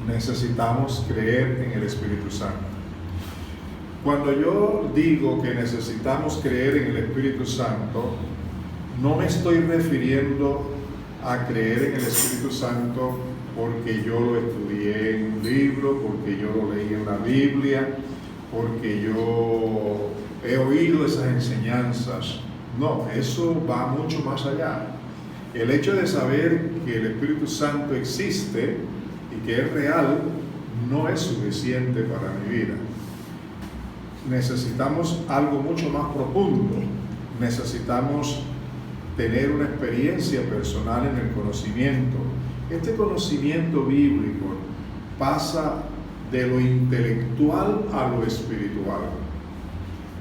necesitamos creer en el Espíritu Santo. Cuando yo digo que necesitamos creer en el Espíritu Santo, no me estoy refiriendo a creer en el Espíritu Santo porque yo lo estudié en un libro, porque yo lo leí en la Biblia, porque yo he oído esas enseñanzas. No, eso va mucho más allá. El hecho de saber que el Espíritu Santo existe y que es real no es suficiente para mi vida. Necesitamos algo mucho más profundo. Necesitamos tener una experiencia personal en el conocimiento. Este conocimiento bíblico pasa de lo intelectual a lo espiritual.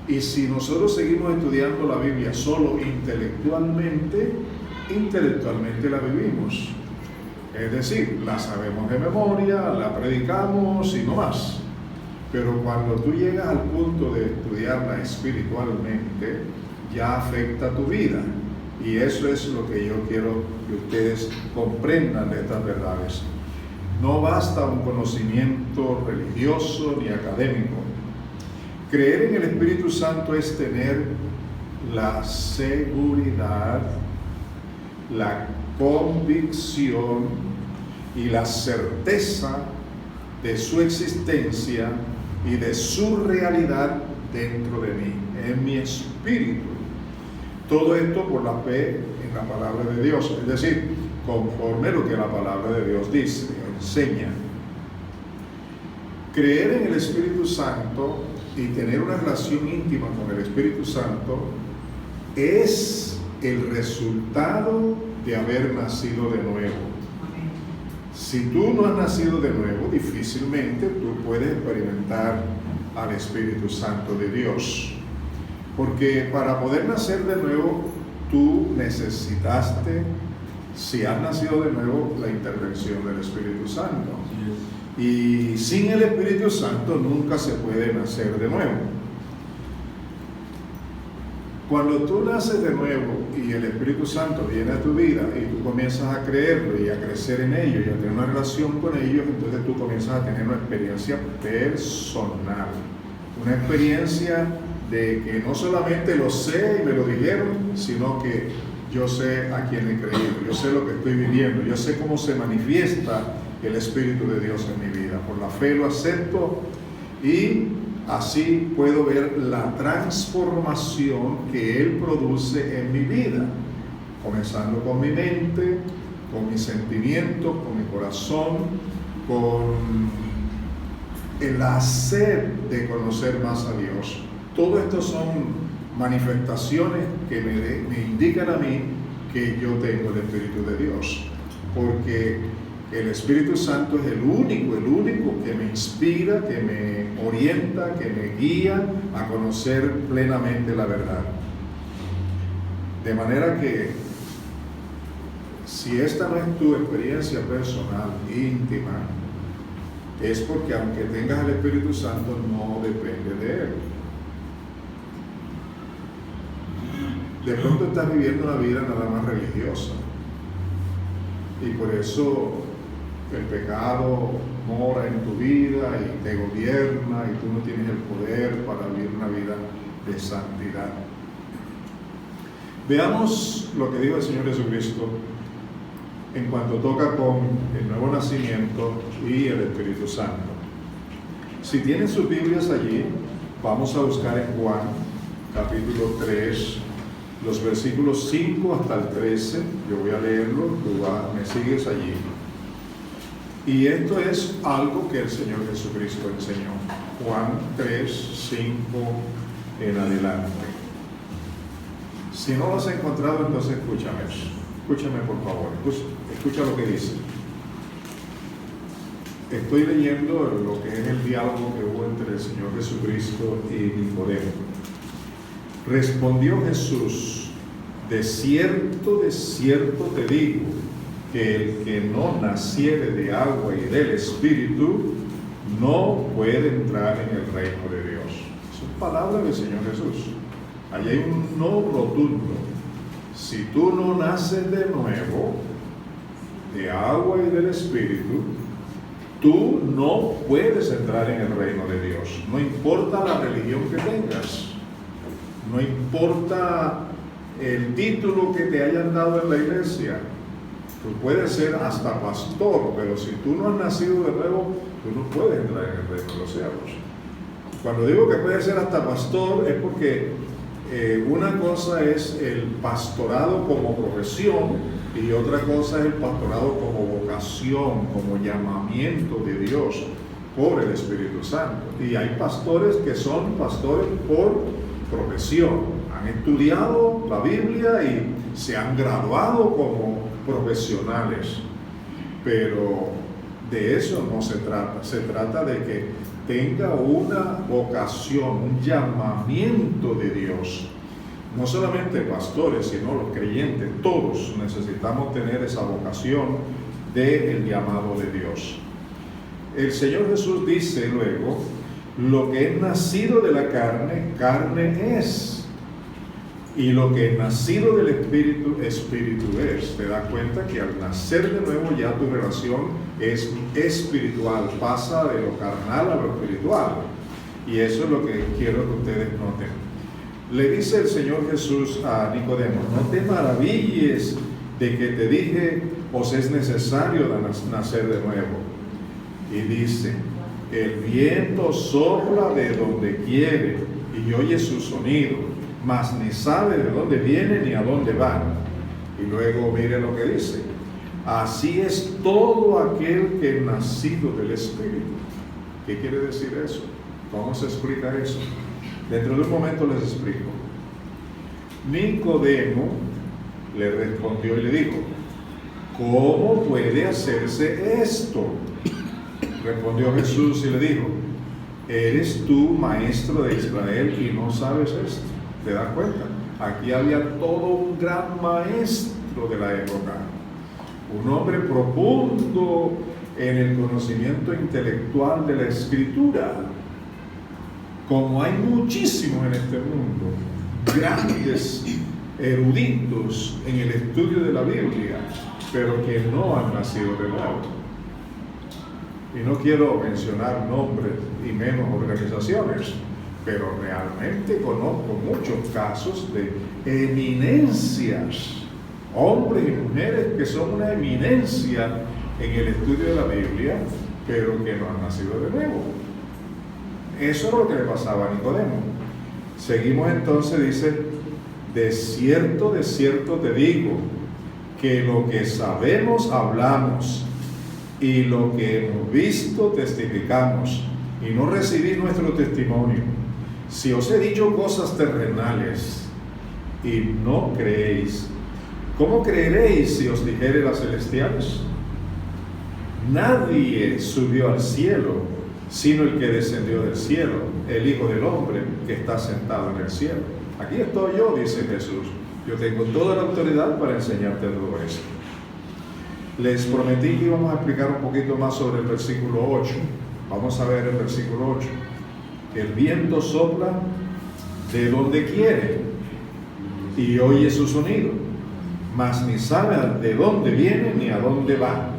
Y si nosotros seguimos estudiando la Biblia solo intelectualmente la vivimos. Es decir, la sabemos de memoria, la predicamos y no más. Pero cuando tú llegas al punto de estudiarla espiritualmente, ya afecta tu vida. Y eso es lo que yo quiero que ustedes comprendan de estas verdades. No basta un conocimiento religioso ni académico. Creer en el Espíritu Santo es tener la seguridad, la convicción y la certeza de su existencia y de su realidad dentro de mí, en mi espíritu. Todo esto por la fe en la palabra de Dios, es decir, conforme a lo que la palabra de Dios dice, enseña. Creer en el Espíritu Santo y tener una relación íntima con el Espíritu Santo es el resultado de haber nacido de nuevo. Si tú no has nacido de nuevo, difícilmente tú puedes experimentar al Espíritu Santo de Dios. Porque para poder nacer de nuevo, tú necesitaste, si has nacido de nuevo, la intervención del Espíritu Santo. Y sin el Espíritu Santo nunca se puede nacer de nuevo. Cuando tú naces de nuevo y el Espíritu Santo viene a tu vida y tú comienzas a creerlo y a crecer en ello y a tener una relación con ellos, entonces tú comienzas a tener una experiencia personal, una experiencia de que no solamente lo sé y me lo dijeron, sino que yo sé a quién he creído, yo sé lo que estoy viviendo, yo sé cómo se manifiesta el Espíritu de Dios en mi vida. Por la fe lo acepto y así puedo ver la transformación que Él produce en mi vida, comenzando con mi mente, con mis sentimientos, con mi corazón, con la sed de conocer más a Dios. Todo esto son manifestaciones que me indican a mí que yo tengo el Espíritu de Dios, porque el Espíritu Santo es el único que me inspira, que me orienta, que me guía a conocer plenamente la verdad. De manera que si esta no es tu experiencia personal, íntima, es porque aunque tengas el Espíritu Santo, no depende de Él. De pronto estás viviendo una vida nada más religiosa y por eso el pecado mora en tu vida y te gobierna y tú no tienes el poder para vivir una vida de santidad. Veamos lo que dijo el Señor Jesucristo en cuanto toca con el nuevo nacimiento y el Espíritu Santo. Si tienen sus Biblias allí, vamos a buscar en Juan capítulo 3, los versículos 5 hasta el 13. Yo voy a leerlo, tú me sigues allí. Y esto es algo que el Señor Jesucristo enseñó. Juan 3, 5 en adelante. Si no lo has encontrado, entonces escúchame por favor, escucha lo que dice. Estoy leyendo lo que es el diálogo que hubo entre el Señor Jesucristo y Nicodemo. Respondió Jesús: de cierto te digo, que el que no naciere de agua y del Espíritu no puede entrar en el reino de Dios. Son palabras del Señor Jesús. Allí hay un no rotundo. Si tú no naces de nuevo, de agua y del Espíritu, Tú no puedes entrar en el reino de Dios. No importa la religión que tengas. No importa el título que te hayan dado en la iglesia. Tú puedes ser hasta pastor, pero si tú no has nacido de nuevo, tú no puedes entrar en el reino de los cielos. Cuando digo que puedes ser hasta pastor, es porque una cosa es el pastorado como profesión y otra cosa es el pastorado como vocación, como llamamiento de Dios por el Espíritu Santo. Y hay pastores que son pastores por profesión. Han estudiado la Biblia y se han graduado como profesionales. Pero de eso no se trata. Se trata de que tenga una vocación, un llamamiento de Dios. No solamente pastores, sino los creyentes, todos necesitamos tener esa vocación del llamado de Dios. El Señor Jesús dice luego, lo que es nacido de la carne, carne es. Y lo que es nacido del Espíritu, Espíritu es. Te das cuenta que al nacer de nuevo ya tu relación es espiritual, pasa de lo carnal a lo espiritual. Y eso es lo que quiero que ustedes noten. Le dice el Señor Jesús a Nicodemo, no te maravilles de que te dije, os es necesario nacer de nuevo. Y dice, el viento sopla de donde quiere y oye su sonido, mas ni sabe de dónde viene ni a dónde va. Y luego mire lo que dice, así es todo aquel que es nacido del Espíritu. ¿Qué quiere decir eso? ¿Cómo se explica eso? Dentro de un momento les explico. Nicodemo le respondió y le dijo, ¿cómo puede hacerse esto? Respondió Jesús y le dijo, ¿eres tú maestro de Israel y no sabes esto? ¿Te das cuenta? Aquí había todo un gran maestro de la época, un hombre profundo en el conocimiento intelectual de la Escritura. Como hay muchísimos en este mundo, grandes eruditos en el estudio de la Biblia, pero que no han nacido de nuevo. Y no quiero mencionar nombres y menos organizaciones, pero realmente conozco muchos casos de eminencias, hombres y mujeres que son una eminencia en el estudio de la Biblia, pero que no han nacido de nuevo. Eso es lo que le pasaba a Nicodemo. Seguimos entonces, dice, de cierto te digo, que lo que sabemos hablamos, y lo que hemos visto testificamos, y no recibís nuestro testimonio. Si os he dicho cosas terrenales, y no creéis, ¿cómo creeréis si os dijere las celestiales? Nadie subió al cielo, sino el que descendió del cielo, el Hijo del Hombre que está sentado en el cielo. Aquí estoy yo, dice Jesús. Yo tengo toda la autoridad para enseñarte todo esto. Les prometí que íbamos a explicar un poquito más sobre el versículo 8. Vamos a ver el versículo 8. Que el viento sopla de donde quiere y oye su sonido, mas ni sabe de dónde viene ni a dónde va.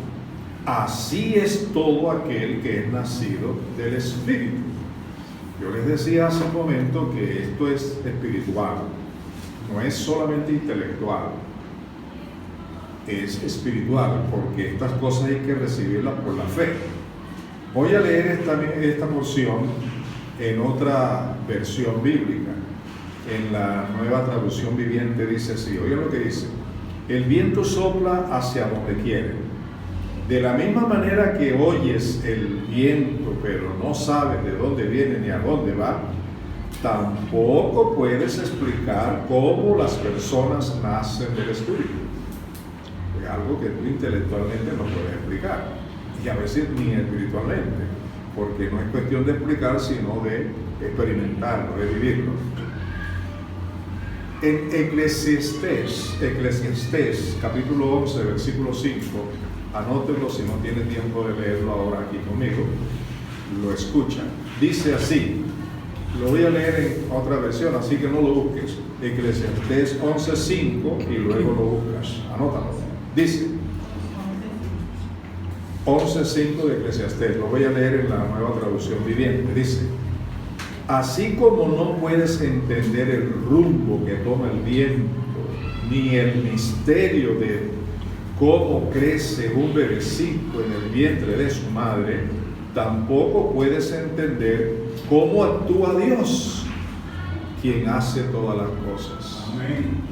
Así es todo aquel que es nacido del Espíritu. Yo les decía hace un momento que esto es espiritual, no es solamente intelectual, es espiritual, porque estas cosas hay que recibirlas por la fe. Voy a leer esta porción en otra versión bíblica. En la Nueva Traducción Viviente dice así, oigan lo que dice: el viento sopla hacia donde quiere. De la misma manera que oyes el viento, pero no sabes de dónde viene ni a dónde va, tampoco puedes explicar cómo las personas nacen del Espíritu. Es algo que tú intelectualmente no puedes explicar, y a veces ni espiritualmente, porque no es cuestión de explicar, sino de experimentarlo, de vivirlo. En Eclesiastés capítulo 11, versículo 5, anótenlo si no tienen tiempo de leerlo ahora aquí conmigo, lo escuchan. Dice así, lo voy a leer en otra versión, así que no lo busques. Eclesiastés 11:5 y luego lo buscas, anótalo. Dice, 11:5 de Eclesiastés. Lo voy a leer en la Nueva Traducción Viviente. Dice: así como no puedes entender el rumbo que toma el viento, ni el misterio de cómo crece un bebecito en el vientre de su madre, tampoco puedes entender cómo actúa Dios, quien hace todas las cosas. Amén.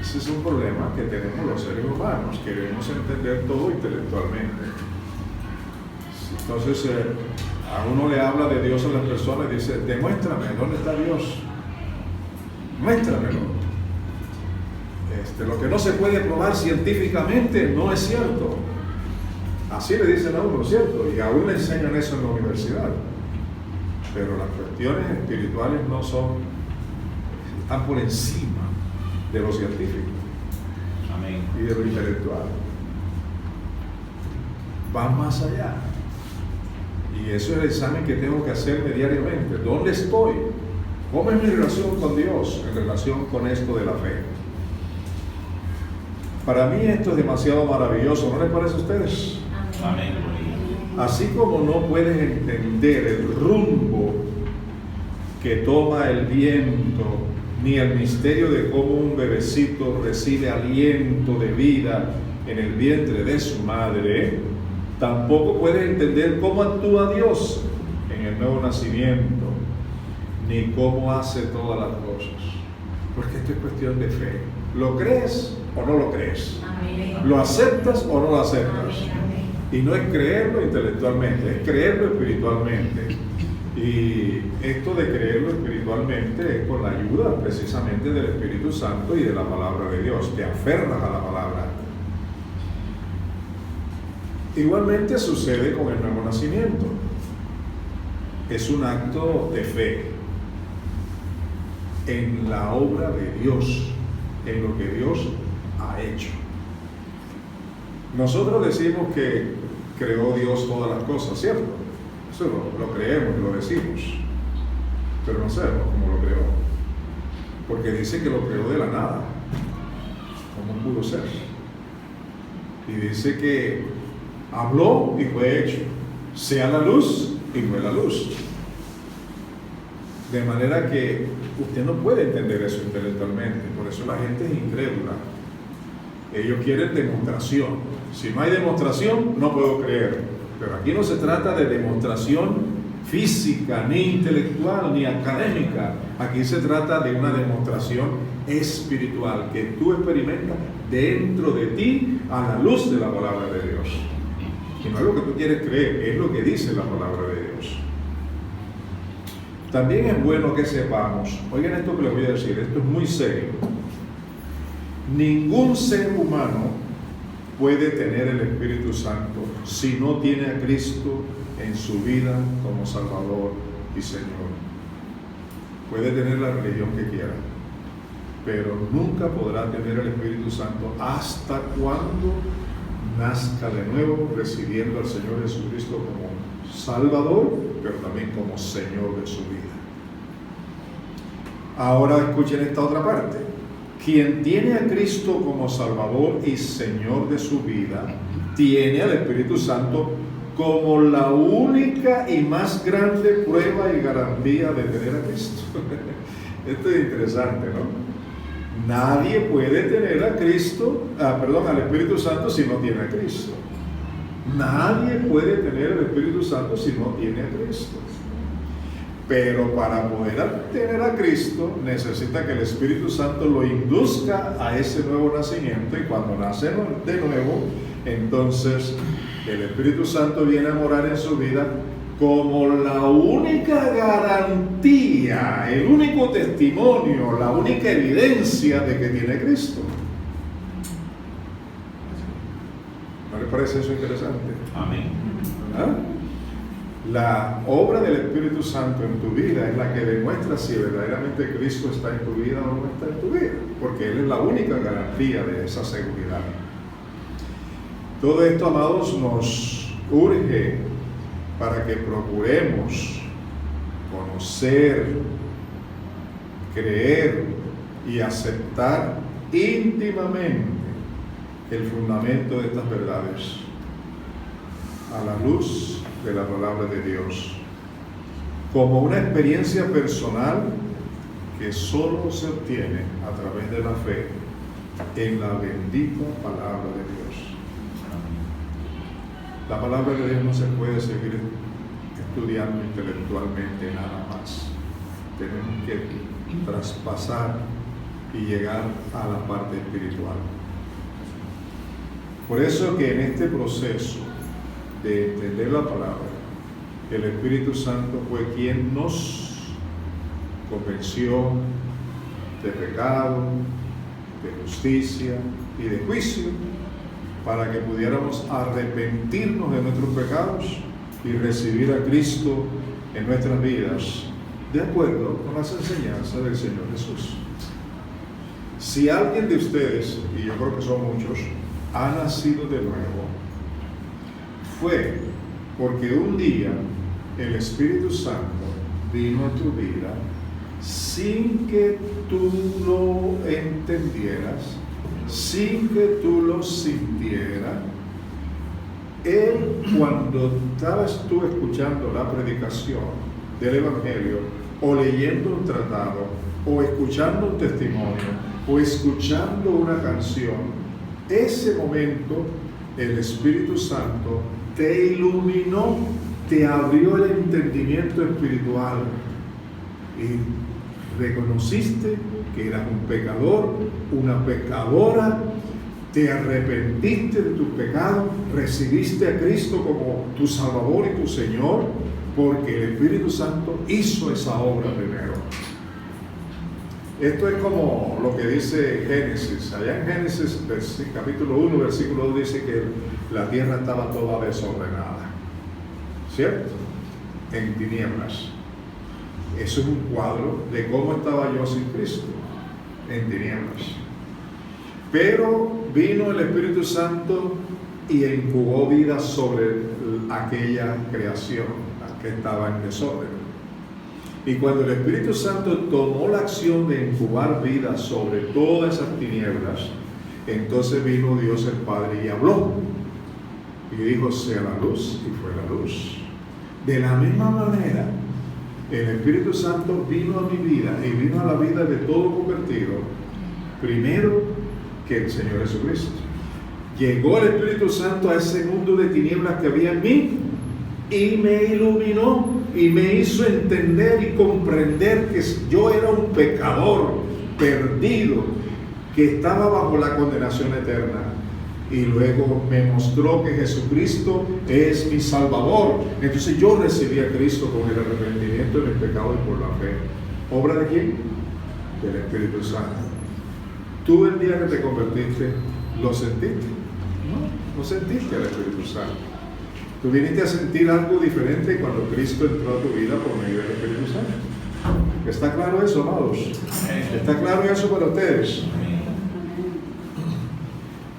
Ese es un problema que tenemos los seres humanos. Queremos entender todo intelectualmente. Entonces, a uno le habla de Dios a las personas y dice: demuéstrame, ¿dónde está Dios? Muéstramelo. Lo que no se puede probar científicamente no es cierto. Así le dicen a uno, ¿cierto? Y aún le enseñan eso en la universidad. Pero las cuestiones espirituales no son, están por encima de lo científico. Amén. Y de lo intelectual. Van más allá. Y eso es el examen que tengo que hacerme diariamente. ¿Dónde estoy? ¿Cómo es mi relación con Dios en relación con esto de la fe? Para mí esto es demasiado maravilloso, ¿no les parece a ustedes? Amén. Así como no puedes entender el rumbo que toma el viento, ni el misterio de cómo un bebecito recibe aliento de vida en el vientre de su madre, tampoco puedes entender cómo actúa Dios en el nuevo nacimiento, ni cómo hace todas las cosas. Porque esto es cuestión de fe. ¿Lo crees o no lo crees? Amén. ¿Lo aceptas o no lo aceptas? Amén. Y no es creerlo intelectualmente, es creerlo espiritualmente. Y esto de creerlo espiritualmente es con la ayuda precisamente del Espíritu Santo y de la palabra de Dios. Te aferras a la palabra. Igualmente sucede con el nuevo nacimiento. Es un acto de fe en la obra de Dios, en lo que Dios ha hecho. Nosotros decimos que creó Dios todas las cosas, ¿cierto? Eso lo creemos y lo decimos, pero no sabemos cómo lo creó, porque dice que lo creó de la nada. ¿Cómo pudo ser? Y dice que habló y fue hecho, sea la luz y fue la luz. De manera que usted no puede entender eso intelectualmente, por eso la gente es incrédula. Ellos quieren demostración. Si no hay demostración, no puedo creer. Pero aquí no se trata de demostración física, ni intelectual, ni académica. Aquí se trata de una demostración espiritual que tú experimentas dentro de ti a la luz de la palabra de Dios. Y no es lo que tú quieres creer, es lo que dice la palabra de Dios. También es bueno que sepamos, oigan esto que les voy a decir, esto es muy serio. Ningún ser humano puede tener el Espíritu Santo si no tiene a Cristo en su vida como Salvador y Señor. Puede tener la religión que quiera, pero nunca podrá tener el Espíritu Santo hasta cuando nazca de nuevo, recibiendo al Señor Jesucristo como Salvador, pero también como Señor de su vida. Ahora escuchen esta otra parte. Quien tiene a Cristo como Salvador y Señor de su vida, tiene al Espíritu Santo como la única y más grande prueba y garantía de tener a Cristo. Esto es interesante, ¿no? Nadie puede tener a Cristo, al Espíritu Santo si no tiene a Cristo. Nadie puede tener el Espíritu Santo si no tiene a Cristo. Pero para poder tener a Cristo necesita que el Espíritu Santo lo induzca a ese nuevo nacimiento, y cuando nace de nuevo, entonces el Espíritu Santo viene a morar en su vida como la única garantía, el único testimonio, la única evidencia de que tiene Cristo. ¿No les parece eso interesante? Amén. ¿Ah? La obra del Espíritu Santo en tu vida es la que demuestra si verdaderamente Cristo está en tu vida o no está en tu vida, porque Él es la única garantía de esa seguridad. Todo esto, amados, nos urge para que procuremos conocer, creer y aceptar íntimamente el fundamento de estas verdades. a la luz de la palabra de Dios, como una experiencia personal que solo se obtiene a través de la fe en la bendita palabra de Dios. La palabra de Dios no se puede seguir estudiando intelectualmente nada más. Tenemos que traspasar y llegar a la parte espiritual. Por eso que en este proceso de entender la palabra, el Espíritu Santo fue quien nos convenció de pecado, de justicia y de juicio, para que pudiéramos arrepentirnos de nuestros pecados y recibir a Cristo en nuestras vidas, de acuerdo con las enseñanzas del Señor Jesús. Si alguien de ustedes, y yo creo que son muchos, ha nacido de nuevo, fue porque un día el Espíritu Santo vino a tu vida sin que tú lo entendieras, sin que tú lo sintieras. Él, cuando estabas tú escuchando la predicación del Evangelio, o leyendo un tratado, o escuchando un testimonio, o escuchando una canción, ese momento el Espíritu Santo te iluminó, te abrió el entendimiento espiritual y reconociste que eras un pecador, una pecadora, te arrepentiste de tus pecados, recibiste a Cristo como tu Salvador y tu Señor, porque el Espíritu Santo hizo esa obra primero. Esto es como lo que dice Génesis. Allá en Génesis capítulo 1, versículo 2 dice que la tierra estaba toda desordenada, ¿cierto? En tinieblas. Eso es un cuadro de cómo estaba yo sin Cristo, en tinieblas. Pero vino el Espíritu Santo y incubó vida sobre aquella creación que estaba en desorden. Y cuando el Espíritu Santo tomó la acción de incubar vida sobre todas esas tinieblas, entonces vino Dios el Padre y habló. Y dijo, sea la luz, y fue la luz. De la misma manera, el Espíritu Santo vino a mi vida y vino a la vida de todo convertido, primero que el Señor Jesucristo. Llegó el Espíritu Santo a ese mundo de tinieblas que había en mí y me iluminó y me hizo entender y comprender que yo era un pecador perdido, que estaba bajo la condenación eterna. Y luego me mostró que Jesucristo es mi Salvador. Entonces yo recibí a Cristo con el arrepentimiento de mis pecados y por la fe. ¿Obra de quién? Del Espíritu Santo. ¿Tú el día que te convertiste lo sentiste? No sentiste al Espíritu Santo. Tú viniste a sentir algo diferente cuando Cristo entró a tu vida por medio del Espíritu Santo. ¿Está claro eso, amados? ¿Está claro eso para ustedes?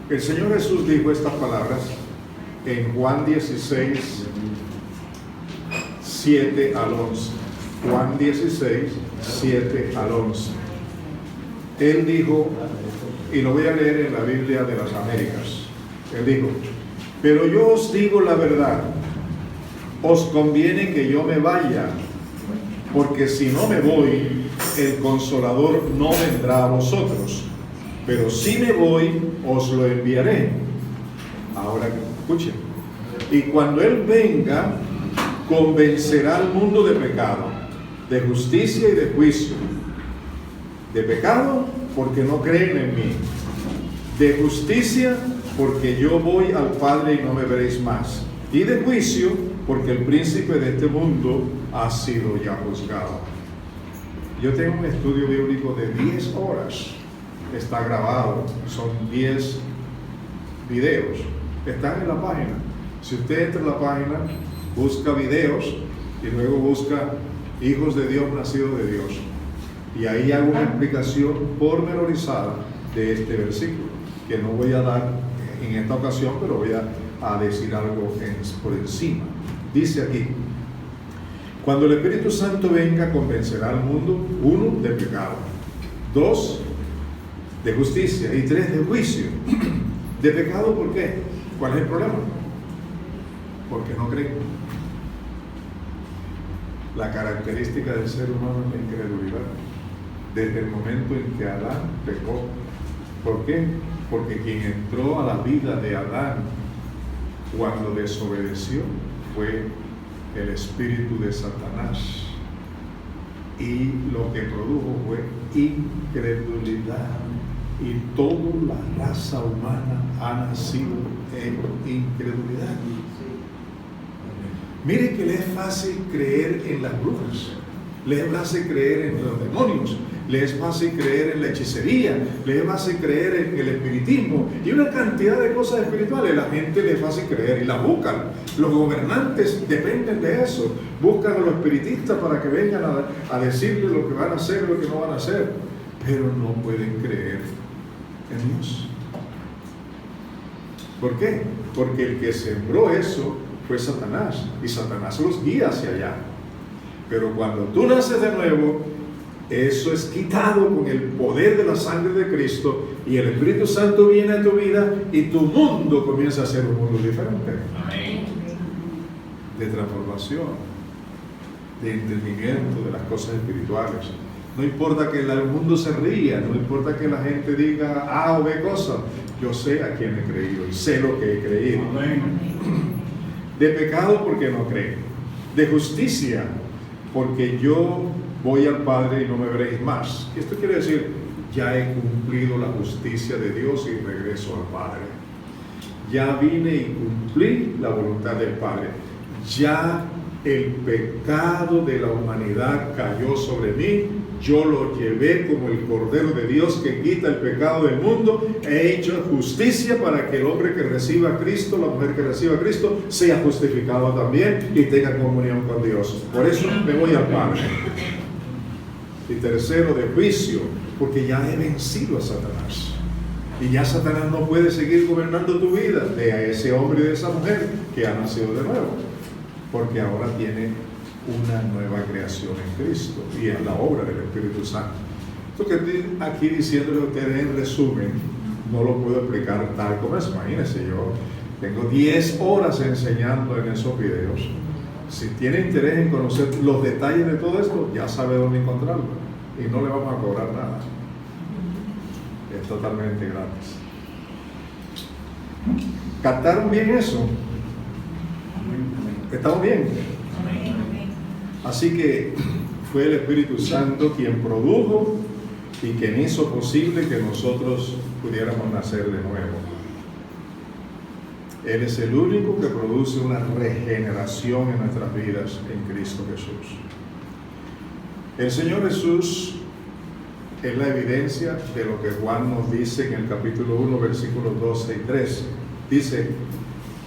El Señor Jesús dijo estas palabras en Juan 16, 7 al 11. Juan 16, 7 al 11. Él dijo, y lo voy a leer en la Biblia de las Américas. Él dijo, pero yo os digo la verdad, os conviene que yo me vaya, porque si no me voy, el Consolador no vendrá a vosotros, pero si me voy, os lo enviaré. Ahora escuchen, y cuando Él venga, convencerá al mundo de pecado, de justicia y de juicio. De pecado, porque no creen en mí. De justicia, porque yo voy al Padre y no me veréis más. Y de juicio, porque el príncipe de este mundo ha sido ya juzgado. Yo tengo un estudio bíblico de 10 horas. Está grabado, son 10 videos. Están en la página. Si usted entra a la página, busca videos y luego busca hijos de Dios, nacidos de Dios. Y ahí hago una explicación pormenorizada de este versículo, que no voy a dar en esta ocasión, pero voy a decir algo por encima. Dice aquí, cuando el Espíritu Santo venga, convencerá al mundo, 1, de pecado, 2, de justicia, y 3, de juicio. De pecado, ¿por qué? ¿Cuál es el problema? porque no creen. La característica del ser humano es la incredulidad. Desde el momento en que Adán pecó. ¿Por qué? Porque quien entró a la vida de Adán cuando desobedeció fue el espíritu de Satanás. Y lo que produjo fue incredulidad. Y toda la raza humana ha nacido en incredulidad. Mire que le es fácil creer en las brujas, le es fácil creer en los demonios, le es fácil creer en la hechicería, le es fácil creer en el espiritismo y una cantidad de cosas espirituales. La gente le es fácil creer y las buscan. Los gobernantes dependen de eso, buscan a los espiritistas para que vengan a decirles lo que van a hacer y lo que no van a hacer, pero no pueden creer en Dios. ¿Por qué? Porque el que sembró eso fue Satanás, y Satanás los guía hacia allá. Pero cuando tú naces de nuevo, eso es quitado con el poder de la sangre de Cristo, y el Espíritu Santo viene a tu vida y tu mundo comienza a ser un mundo diferente. Amén. De transformación, de entendimiento de las cosas espirituales. No importa que el mundo se ría, no importa que la gente diga A o B cosas, yo sé a quién he creído y sé lo que he creído. Amén. De pecado porque no creen, de justicia porque yo voy al Padre y no me veréis más. Esto quiere decir, ya he cumplido la justicia de Dios y regreso al Padre. Ya vine y cumplí la voluntad del Padre. Ya el pecado de la humanidad cayó sobre mí. Yo lo llevé como el Cordero de Dios que quita el pecado del mundo. He hecho justicia para que el hombre que reciba a Cristo, la mujer que reciba a Cristo, sea justificado también y tenga comunión con Dios. Por eso me voy al Padre. Y tercero, de juicio, porque ya he vencido a Satanás. Y ya Satanás no puede seguir gobernando tu vida, de ese hombre y de esa mujer que ha nacido de nuevo. Porque ahora tiene una nueva creación en Cristo y en la obra del Espíritu Santo. Esto que estoy aquí diciéndole a ustedes en resumen, no lo puedo explicar tal como es. Imagínense, yo tengo 10 horas enseñando en esos videos. Si tiene interés en conocer los detalles de todo esto, ya sabe dónde encontrarlo y no le vamos a cobrar nada. Es totalmente gratis. ¿Captaron bien eso? ¿Estamos bien? Así que fue el Espíritu Santo quien produjo y quien hizo posible que nosotros pudiéramos nacer de nuevo. Él es el único que produce una regeneración en nuestras vidas en Cristo Jesús. El Señor Jesús es la evidencia de lo que Juan nos dice en el capítulo 1, versículos 12 y 13. Dice,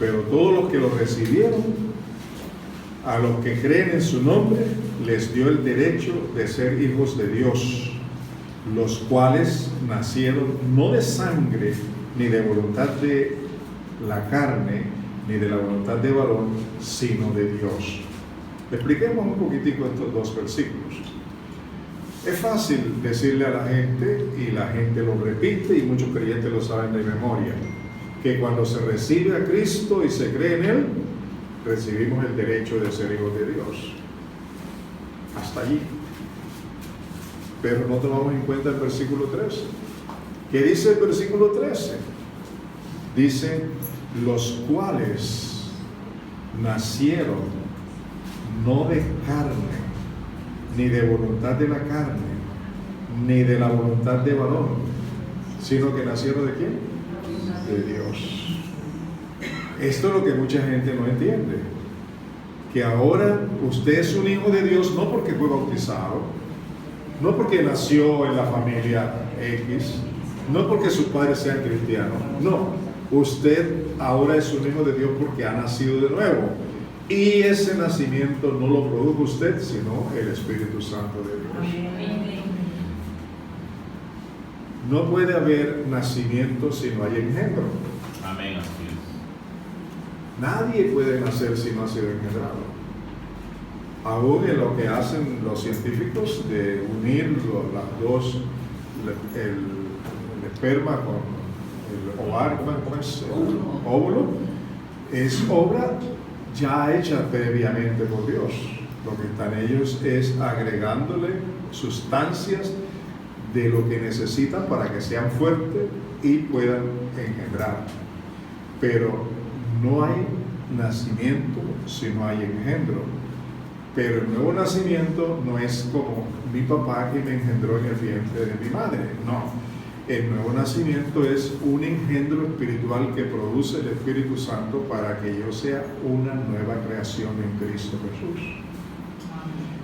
pero todos los que lo recibieron, a los que creen en su nombre, les dio el derecho de ser hijos de Dios, los cuales nacieron no de sangre, ni de voluntad de la carne, ni de la voluntad de varón, sino de Dios. Expliquemos un poquitico estos dos versículos. Es fácil decirle a la gente, y la gente lo repite, y muchos creyentes lo saben de memoria, que cuando se recibe a Cristo y se cree en Él, recibimos el derecho de ser hijos de Dios. Hasta allí. Pero no tomamos en cuenta el versículo 13. ¿Qué dice el versículo 13? Dice, los cuales nacieron no de carne, ni de voluntad de la carne, ni de la voluntad de varón, sino que nacieron ¿de quién? De Dios. Esto es lo que mucha gente no entiende, que ahora usted es un hijo de Dios no porque fue bautizado, no porque nació en la familia X, no porque sus padres sean cristianos, no, usted ahora es un hijo de Dios porque ha nacido de nuevo, y ese nacimiento no lo produjo usted, sino el Espíritu Santo de Dios. No puede haber nacimiento si no hay engendro. Amén. Nadie puede nacer si no ha sido engendrado. Aún en lo que hacen los científicos de unir las dos, el esperma con el ovario, ¿cómo es? El óvulo, es obra ya hecha previamente por Dios. Lo que están ellos es agregándole sustancias de lo que necesitan para que sean fuertes y puedan engendrar. Pero no hay nacimiento si no hay engendro. Pero el nuevo nacimiento no es como mi papá que me engendró en el vientre de mi madre. No. El nuevo nacimiento es un engendro espiritual que produce el Espíritu Santo para que yo sea una nueva creación en Cristo Jesús.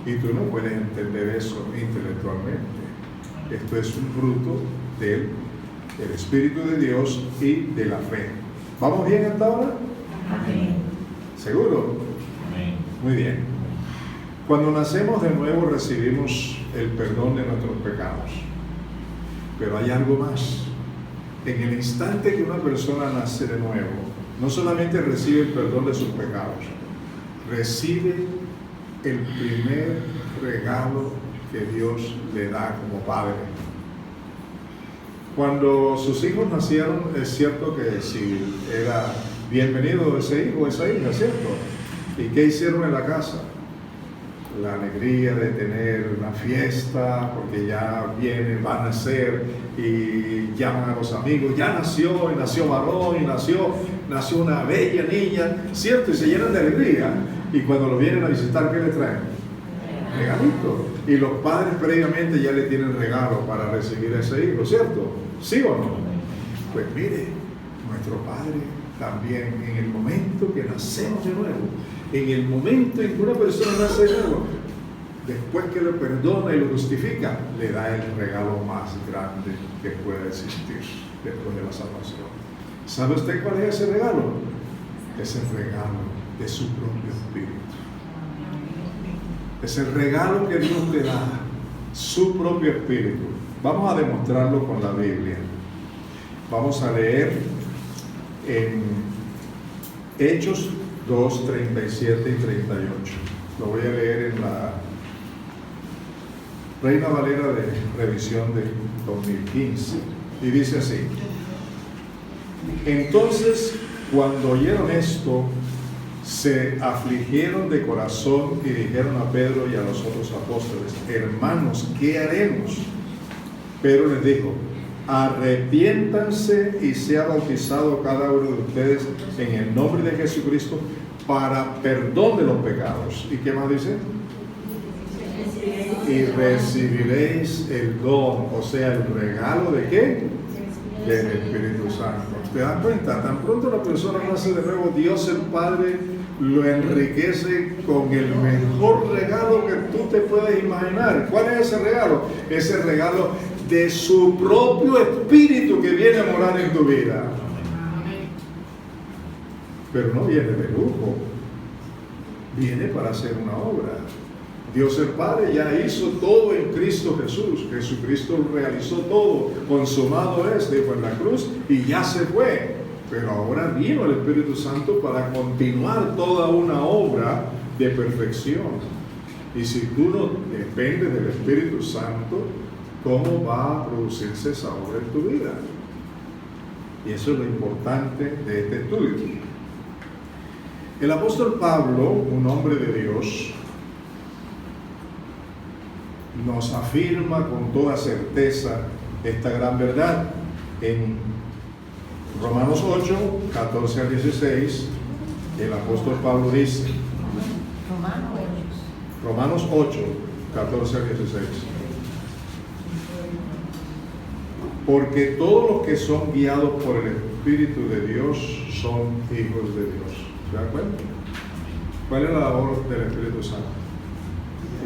Y tú no puedes entender eso intelectualmente. Esto es un fruto del Espíritu de Dios y de la fe. ¿Vamos bien hasta ahora? Amén. ¿Seguro? Amén. Muy bien. Cuando nacemos de nuevo recibimos el perdón de nuestros pecados. Pero hay algo más. En el instante que una persona nace de nuevo, no solamente recibe el perdón de sus pecados, recibe el primer regalo que Dios le da como padre. Cuando sus hijos nacieron, es cierto que sí, era bienvenido ese hijo, esa hija, ¿cierto? ¿Y qué hicieron en la casa? La alegría de tener una fiesta, porque ya viene, va a nacer, y llaman a los amigos, ya nació, y nació varón, y nació una bella niña, ¿cierto? Y se llenan de alegría. Y cuando lo vienen a visitar, ¿qué le traen? Regalito. Y los padres previamente ya le tienen regalo para recibir a ese hijo, ¿cierto? ¿Sí o no? Pues mire, nuestro Padre también, en el momento que nacemos de nuevo, en el momento en que una persona nace de nuevo, después que lo perdona y lo justifica, le da el regalo más grande que pueda existir después de la salvación. ¿Sabe usted cuál es ese regalo? Es el regalo de su propio Espíritu. Es el regalo que Dios te da, su propio Espíritu. Vamos a demostrarlo con la Biblia. Vamos a leer en Hechos 2, 37 y 38. Lo voy a leer en la Reina Valera de revisión de 2015. Y dice así: entonces, cuando oyeron esto, se afligieron de corazón y dijeron a Pedro y a los otros apóstoles: hermanos, ¿qué haremos? Pedro les dijo: arrepiéntanse y sea bautizado cada uno de ustedes en el nombre de Jesucristo para perdón de los pecados. ¿Y qué más dice? Y recibiréis el don, o sea, el regalo ¿de qué? Del Espíritu Santo. ¿Te das cuenta? Tan pronto la persona nace de nuevo, Dios el Padre lo enriquece con el mejor regalo que tú te puedes imaginar. ¿Cuál es ese regalo? Ese regalo de su propio Espíritu que viene a morar en tu vida. Pero no viene de lujo, viene para hacer una obra. Dios el Padre ya hizo todo en Cristo Jesús. Jesucristo realizó todo, consumado es, dijo en la cruz, y ya se fue. Pero ahora vino el Espíritu Santo para continuar toda una obra de perfección. Y si tú no dependes del Espíritu Santo, ¿cómo va a producirse esa obra en tu vida? Y eso es lo importante de este estudio. El apóstol Pablo, un hombre de Dios, nos afirma con toda certeza esta gran verdad en Romanos 8, 14 al 16. El apóstol Pablo dice, Romanos 8, 14 al 16: porque todos los que son guiados por el Espíritu de Dios son hijos de Dios. ¿Se dan cuenta? ¿Cuál es la labor del Espíritu Santo?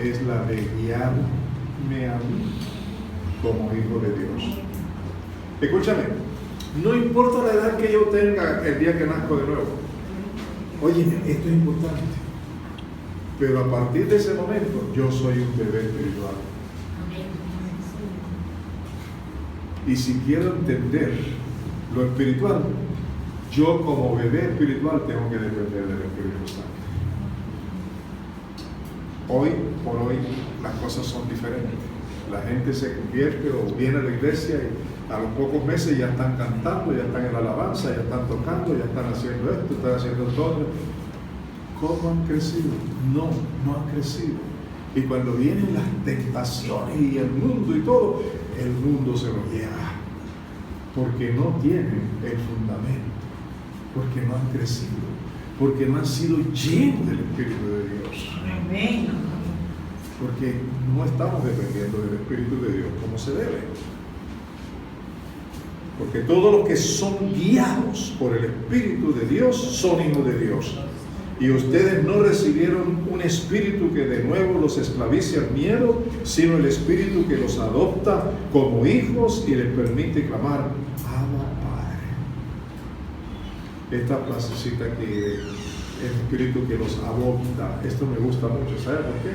Es la de guiarme a mí como hijo de Dios. Escúchame, no importa la edad que yo tenga el día que nazco de nuevo. Oye, esto es importante. Pero a partir de ese momento, yo soy un bebé espiritual. Y si quiero entender lo espiritual, yo como bebé espiritual tengo que depender del Espíritu Santo. Hoy por hoy las cosas son diferentes. La gente se convierte o viene a la iglesia y a los pocos meses ya están cantando, ya están en la alabanza, ya están tocando, ya están haciendo esto, están haciendo todo. ¿Cómo han crecido? No han crecido. Y cuando vienen las tentaciones y el mundo y todo, el mundo se lo lleva. Porque no tienen el fundamento. Porque no han crecido. Porque no han sido llenos del Espíritu de Dios. Amén. Porque no estamos dependiendo del Espíritu de Dios como se debe. Porque todos los que son guiados por el Espíritu de Dios son hijos de Dios. Y ustedes no recibieron un espíritu que de nuevo los esclavice al miedo, sino el espíritu que los adopta como hijos y les permite clamar, Abba, Padre. Esta frasecita aquí, el espíritu que los adopta, esto me gusta mucho. ¿Sabe por qué?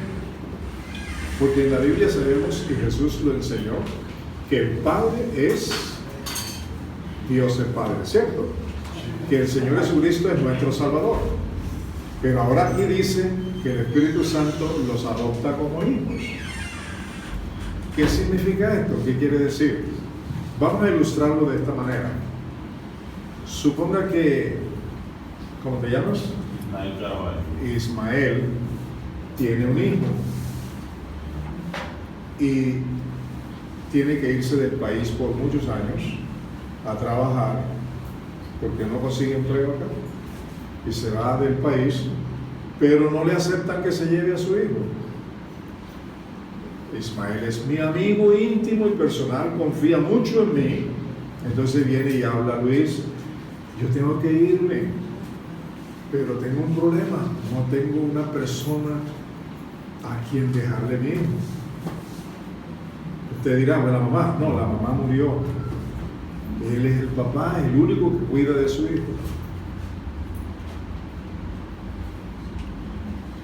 Porque en la Biblia sabemos, y Jesús lo enseñó, que el Padre es Dios el Padre, ¿cierto? Que el Señor Jesucristo es nuestro Salvador. Pero ahora aquí dice que el Espíritu Santo los adopta como hijos. ¿Qué significa esto? ¿Qué quiere decir? Vamos a ilustrarlo de esta manera. Suponga que, ¿cómo te llamas? Ismael tiene un hijo y tiene que irse del país por muchos años a trabajar porque no consigue empleo acá. Y se va del país, pero no le aceptan que se lleve a su hijo. Ismael es mi amigo íntimo y personal, confía mucho en mí. Entonces viene y habla, Luis, yo tengo que irme, pero tengo un problema, no tengo una persona a quien dejarle mi hijo. Usted dirá, bueno, la mamá, no, la mamá murió. Él es el papá, el único que cuida de su hijo.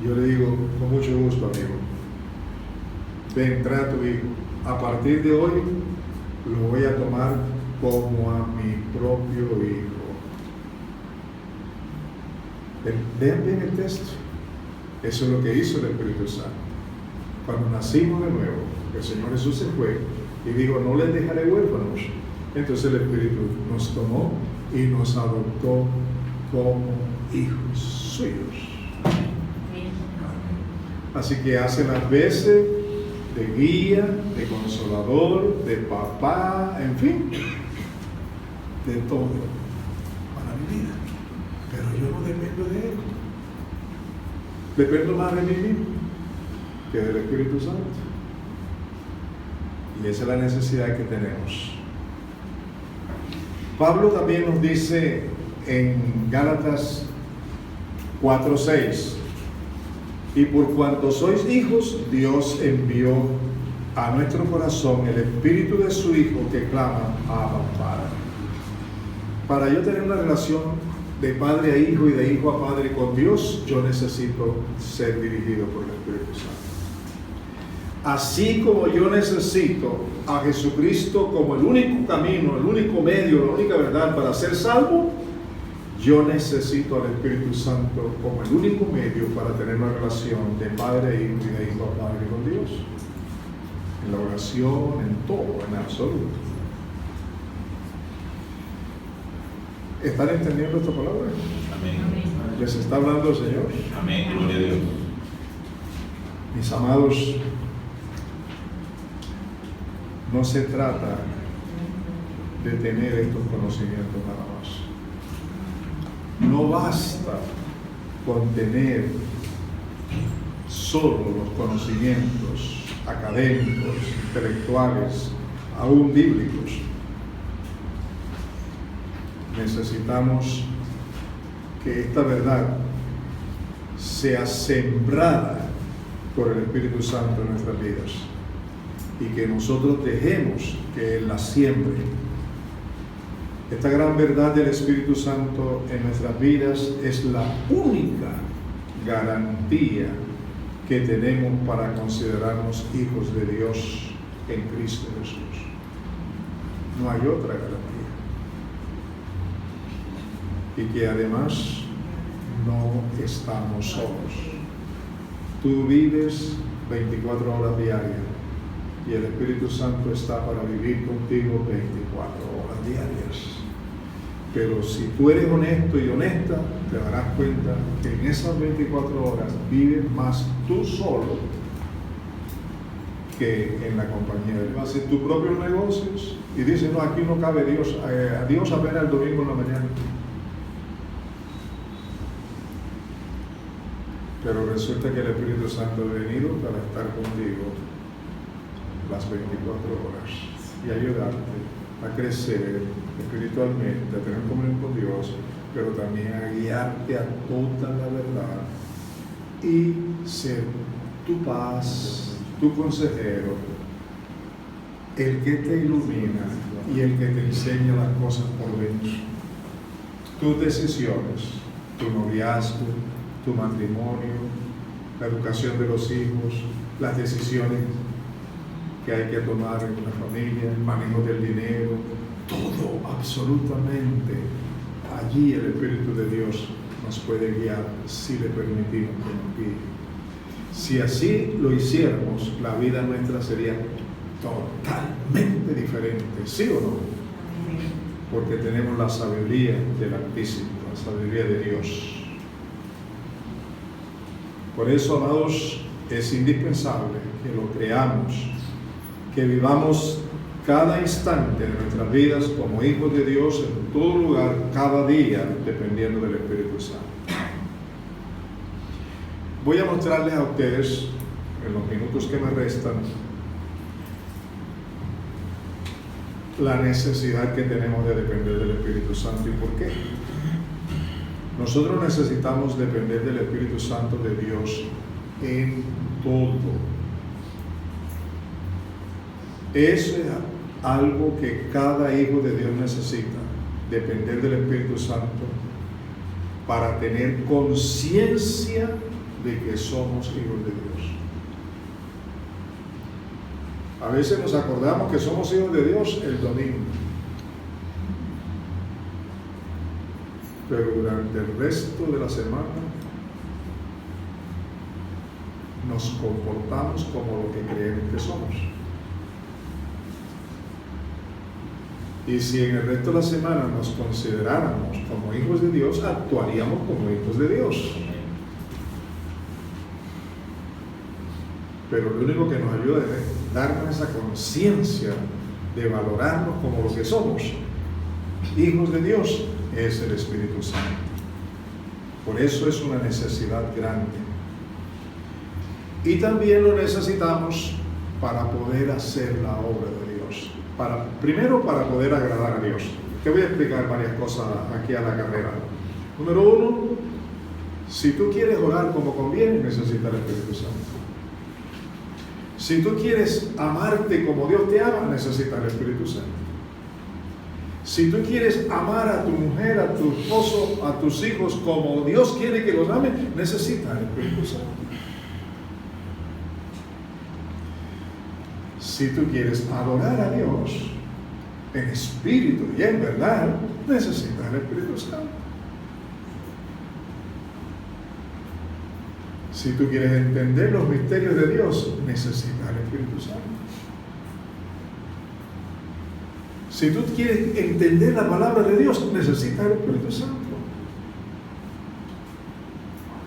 Yo le digo, con mucho gusto, amigo, ven, trae a tu hijo. A partir de hoy, lo voy a tomar como a mi propio hijo. Vean bien el texto. Eso es lo que hizo el Espíritu Santo. Cuando nacimos de nuevo, el Señor Jesús se fue y dijo, no les dejaré huérfanos. Entonces el Espíritu nos tomó y nos adoptó como hijos suyos. Así que hace las veces de guía, de consolador, de papá, en fin, de todo para mi vida. Pero yo no dependo de él. Dependo más de mí mismo que del Espíritu Santo. Y esa es la necesidad que tenemos. Pablo también nos dice en Gálatas 4:6, y por cuanto sois hijos, Dios envió a nuestro corazón el espíritu de su Hijo que clama, Abba, Padre. Para yo tener una relación de padre a hijo y de hijo a padre con Dios, yo necesito ser dirigido por el Espíritu Santo. Así como yo necesito a Jesucristo como el único camino, el único medio, la única verdad para ser salvo, yo necesito al Espíritu Santo como el único medio para tener una relación de padre a hijo y de hijo a padre con Dios. En la oración, en todo, en absoluto. ¿Están entendiendo esta palabra? Amén. ¿Les está hablando el Señor? Amén. Gloria a Dios. Mis amados, no se trata de tener estos conocimientos nada más. No basta con tener solo los conocimientos académicos, intelectuales, aún bíblicos. Necesitamos que esta verdad sea sembrada por el Espíritu Santo en nuestras vidas y que nosotros dejemos que Él la siembre. Esta gran verdad del Espíritu Santo en nuestras vidas es la única garantía que tenemos para considerarnos hijos de Dios en Cristo Jesús. No hay otra garantía. Y que además no estamos solos. Tú vives 24 horas diarias y el Espíritu Santo está para vivir contigo 24 horas diarias. Pero si tú eres honesto y honesta, te darás cuenta que en esas 24 horas vives más tú solo que en la compañía de Dios. Haces tus propios negocios y dices, no, aquí no cabe Dios, a Dios apenas el domingo en la mañana. Pero resulta que el Espíritu Santo ha venido para estar contigo las 24 horas y ayudarte a crecer espiritualmente, a tener comunión con Dios, pero también a guiarte a toda la verdad y ser tu paz, tu consejero, el que te ilumina y el que te enseña las cosas por dentro. Tus decisiones, tu noviazgo, tu matrimonio, la educación de los hijos, las decisiones que hay que tomar en una familia, el manejo del dinero, todo, absolutamente. Allí el Espíritu de Dios nos puede guiar si le permitimos que nos guíe. Si así lo hiciéramos, la vida nuestra sería totalmente diferente, ¿sí o no? Porque tenemos la sabiduría del Altísimo, la sabiduría de Dios. Por eso, amados, es indispensable que lo creamos, que vivamos cada instante de nuestras vidas como hijos de Dios en todo lugar, cada día, dependiendo del Espíritu Santo. Voy a mostrarles a ustedes, en los minutos que me restan, la necesidad que tenemos de depender del Espíritu Santo y por qué. Nosotros necesitamos depender del Espíritu Santo de Dios en todo. Eso es algo que cada hijo de Dios necesita, depender del Espíritu Santo para tener conciencia de que somos hijos de Dios. A veces nos acordamos que somos hijos de Dios el domingo, pero durante el resto de la semana nos comportamos como lo que creemos que somos. Y si en el resto de la semana nos consideráramos como hijos de Dios, actuaríamos como hijos de Dios. Pero lo único que nos ayuda es darnos esa conciencia de valorarnos como lo que somos, hijos de Dios, es el Espíritu Santo. Por eso es una necesidad grande. Y también lo necesitamos para poder hacer la obra de Dios. Primero, para poder agradar a Dios. Te voy a explicar varias cosas aquí a la carrera. Número uno, si tú quieres orar como conviene, necesitas el Espíritu Santo. Si tú quieres amarte como Dios te ama, necesitas el Espíritu Santo. Si tú quieres amar a tu mujer, a tu esposo, a tus hijos como Dios quiere que los ames, necesitas el Espíritu Santo. Si tú quieres adorar a Dios en espíritu y en verdad, necesitas el Espíritu Santo. Si tú quieres entender los misterios de Dios, necesitas el Espíritu Santo. Si tú quieres entender la palabra de Dios, necesitas el Espíritu Santo.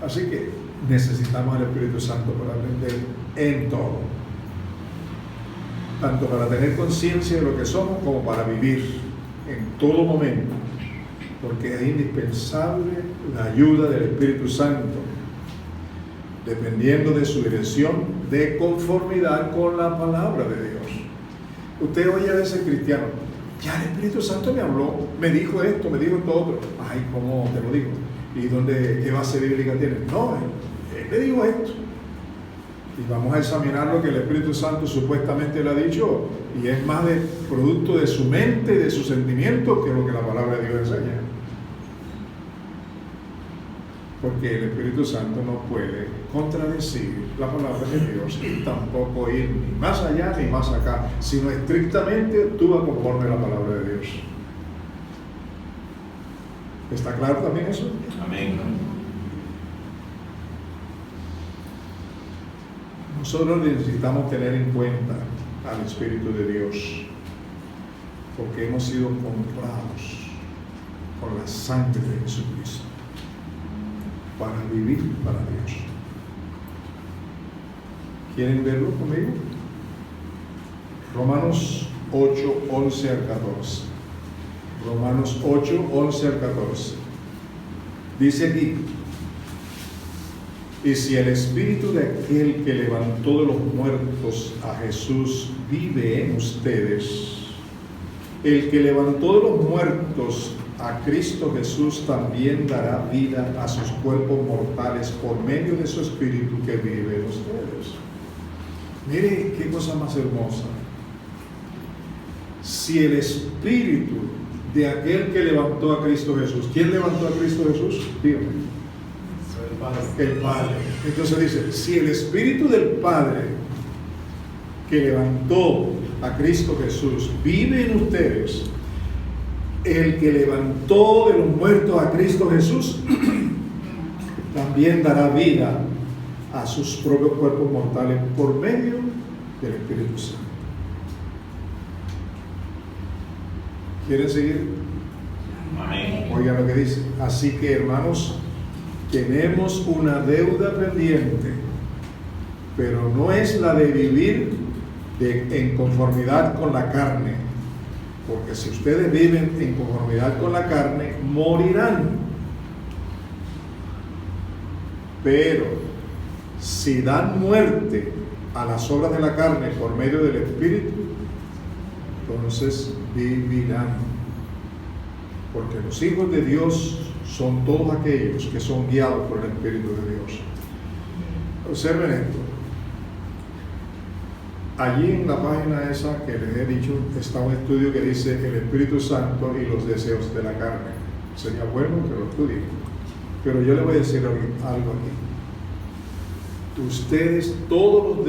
Así que necesitamos el Espíritu Santo para aprender en todo. Tanto para tener conciencia de lo que somos como para vivir en todo momento. Porque es indispensable la ayuda del Espíritu Santo, dependiendo de su dirección, de conformidad con la palabra de Dios. Usted oye a veces cristiano, ya el Espíritu Santo me habló, me dijo esto, me dijo esto otro. Ay, ¿cómo te lo digo? ¿Y qué base bíblica tiene? No, él me dijo esto. Y vamos a examinar lo que el Espíritu Santo supuestamente le ha dicho, y es más de producto de su mente, de sus sentimientos, que lo que la palabra de Dios enseña. Porque el Espíritu Santo no puede contradecir la palabra de Dios y tampoco ir ni más allá ni más acá, sino estrictamente actúa conforme a la palabra de Dios. ¿Está claro también eso? Amén. Nosotros necesitamos tener en cuenta al Espíritu de Dios, porque hemos sido comprados con la sangre de Jesucristo para vivir para Dios. ¿Quieren verlo conmigo? Romanos 8, 11 al 14. Romanos 8, 11 al 14. Dice aquí: y si el espíritu de aquel que levantó de los muertos a Jesús vive en ustedes, el que levantó de los muertos a Cristo Jesús también dará vida a sus cuerpos mortales por medio de su espíritu que vive en ustedes. Mire qué cosa más hermosa. Si el espíritu de aquel que levantó a Cristo Jesús, ¿quién levantó a Cristo Jesús? Dígame. El Padre. Entonces dice, si el espíritu del Padre que levantó a Cristo Jesús vive en ustedes, el que levantó de los muertos a Cristo Jesús también dará vida a sus propios cuerpos mortales por medio del Espíritu Santo. ¿Quieren seguir? Amén. Oigan lo que dice. Así que, hermanos, tenemos una deuda pendiente, pero no es la de vivir en conformidad con la carne, porque si ustedes viven en conformidad con la carne, morirán. Pero si dan muerte a las obras de la carne por medio del Espíritu, entonces vivirán. Porque los hijos de Dios son todos aquellos que son guiados por el Espíritu de Dios. Observen esto. Allí en la página esa que les he dicho está un estudio que dice el Espíritu Santo y los deseos de la carne. Sería bueno que lo estudien. Pero yo les voy a decir algo aquí. Ustedes todos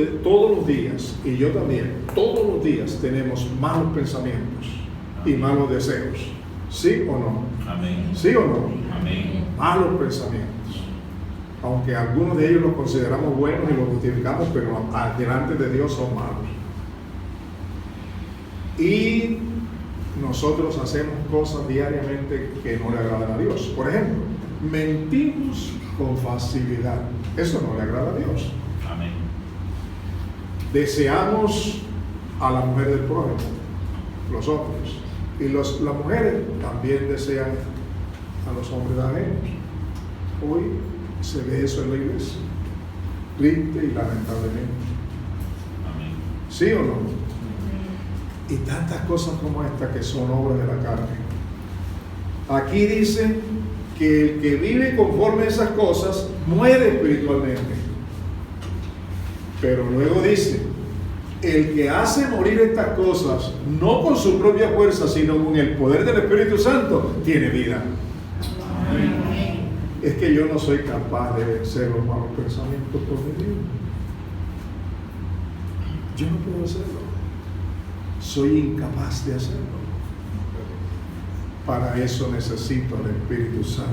los días, y yo también, todos los días tenemos malos pensamientos y malos deseos. ¿Sí o no? Amén. ¿Sí o no? Amén. Malos pensamientos. Aunque algunos de ellos los consideramos buenos y los justificamos, pero delante de Dios son malos. Y nosotros hacemos cosas diariamente que no le agradan a Dios. Por ejemplo, mentimos con facilidad. Eso no le agrada a Dios. Amén. Deseamos a la mujer del prójimo, los hombres. Y las mujeres también desean a los hombres ajenos. Hoy se ve eso en la iglesia, triste y lamentablemente. Amén. ¿Sí o no? Y tantas cosas como esta que son obras de la carne. Aquí dice que el que vive conforme a esas cosas muere espiritualmente. Pero luego dice, el que hace morir estas cosas, no con su propia fuerza, sino con el poder del Espíritu Santo, tiene vida. Amén. Es que yo no soy capaz de vencer los malos pensamientos por mi vida. Yo no puedo hacerlo. Soy incapaz de hacerlo. Para eso necesito el Espíritu Santo.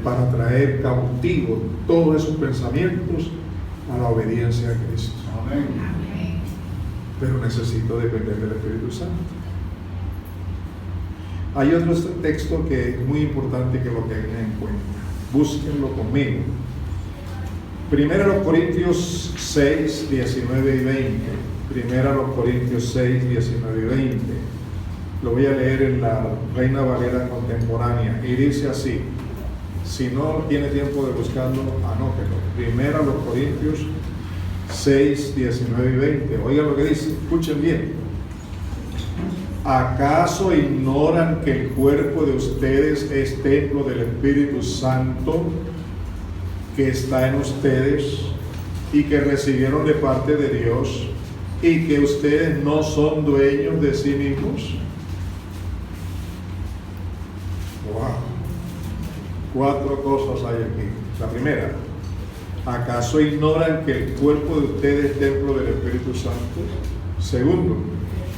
Para traer cautivo todos esos pensamientos a la obediencia a Cristo. Amén. Pero necesito depender del Espíritu Santo. Hay otro texto que es muy importante que lo tengan en cuenta. Búsquenlo conmigo. 1 Corintios 6, 19 y 20. 1 Corintios 6, 19 y 20. Lo voy a leer en la Reina Valera contemporánea. Y dice así. Si no tiene tiempo de buscarlo, anótelo. 1 Corintios 6, 19 y 20. Oigan lo que dice. Escuchen bien. ¿Acaso ignoran que el cuerpo de ustedes es templo del Espíritu Santo que está en ustedes y que recibieron de parte de Dios y que ustedes no son dueños de sí mismos? Wow. 4 cosas hay aquí. La primera, ¿acaso ignoran que el cuerpo de ustedes es templo del Espíritu Santo? Segundo,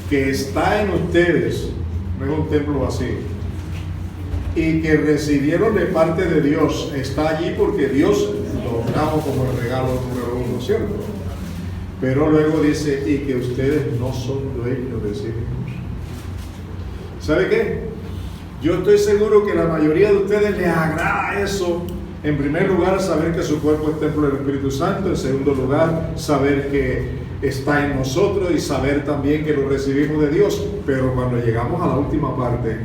que está en ustedes, no es un templo vacío, y que recibieron de parte de Dios, está allí porque Dios lo trajo como el regalo número 1, ¿cierto? Pero luego dice, y que ustedes no son dueños de sí mismos. ¿Sabe qué? Yo estoy seguro que la mayoría de ustedes les agrada eso. En primer lugar, saber que su cuerpo es templo del Espíritu Santo. En segundo lugar, saber que está en nosotros y saber también que lo recibimos de Dios. Pero cuando llegamos a la última parte,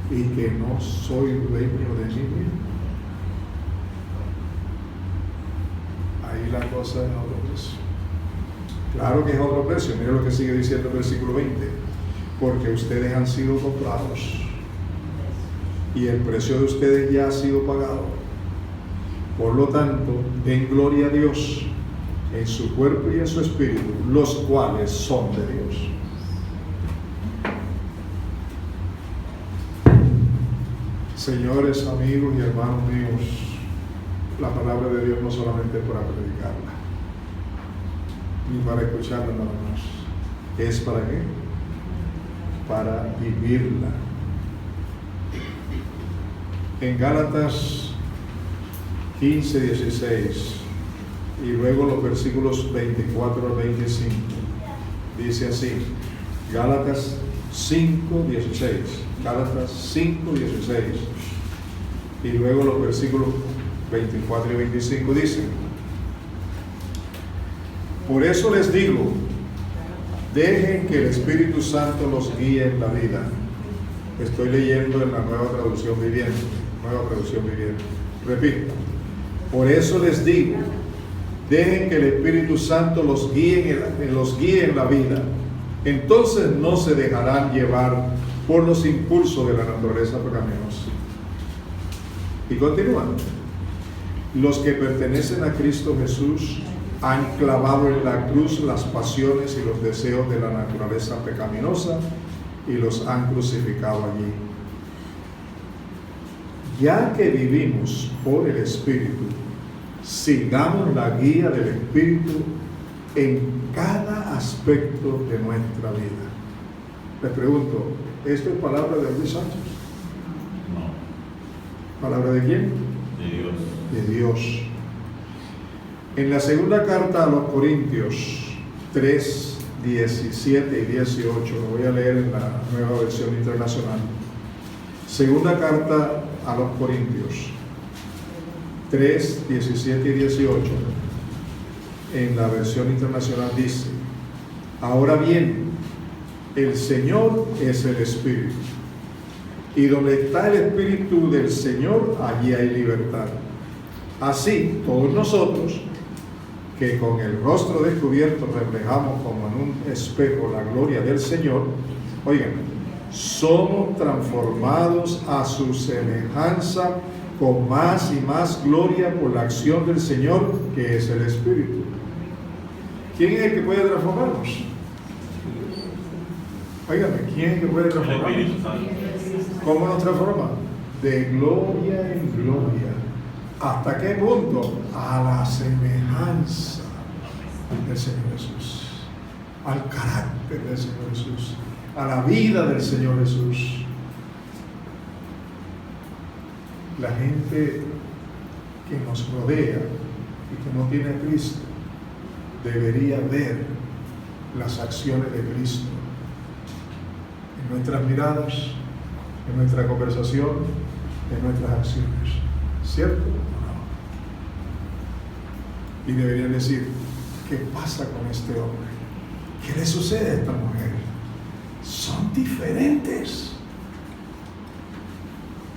y que no soy dueño de mí mismo, ahí la cosa es a otro precio. Claro que es a otro precio. Mira lo que sigue diciendo el versículo 20. Porque ustedes han sido comprados y el precio de ustedes ya ha sido pagado. Por lo tanto, den gloria a Dios en su cuerpo y en su espíritu, los cuales son de Dios. Señores, amigos y hermanos míos, la palabra de Dios no solamente es para predicarla, ni para escucharla nada más. ¿Es para qué? Para vivirla. En Gálatas 15, 16 y luego los versículos 24 al 25 dice así: Gálatas 5, 16, Gálatas 5, 16 y luego los versículos 24 y 25 dicen: por eso les digo, dejen que el Espíritu Santo los guíe en la vida. Estoy leyendo en la Nueva Traducción Viviente. Repito: por eso les digo, dejen que el Espíritu Santo los guíe en la vida. Entonces no se dejarán llevar por los impulsos de la naturaleza pecaminosa. Y continúan: los que pertenecen a Cristo Jesús han clavado en la cruz las pasiones y los deseos de la naturaleza pecaminosa y los han crucificado allí. Ya que vivimos por el Espíritu, sigamos la guía del Espíritu en cada aspecto de nuestra vida. Les pregunto, ¿esto es palabra de Luis Sánchez? No. ¿Palabra de quién? De Dios. De Dios. En la segunda carta a los Corintios 3, 17 y 18, lo voy a leer en la Nueva Versión Internacional. Segunda carta a los Corintios 3, 17 y 18, en la Versión Internacional dice: ahora bien, el Señor es el Espíritu, y donde está el Espíritu del Señor, allí hay libertad. Así, todos nosotros, que con el rostro descubierto reflejamos como en un espejo la gloria del Señor, oigan, somos transformados a su semejanza con más y más gloria por la acción del Señor, que es el Espíritu. ¿Quién es el que puede transformarnos? Óigame, ¿quién es el que puede El transformarnos? Espíritu Santo. ¿Cómo nos transforma? De gloria en gloria. ¿Hasta qué punto? A la semejanza del Señor Jesús, al carácter del Señor Jesús, a la vida del Señor Jesús. La gente que nos rodea y que no tiene a Cristo debería ver las acciones de Cristo en nuestras miradas, en nuestra conversación, en nuestras acciones. ¿Cierto? No. Y deberían decir: ¿qué pasa con este hombre? ¿Qué le sucede a esta mujer? Son diferentes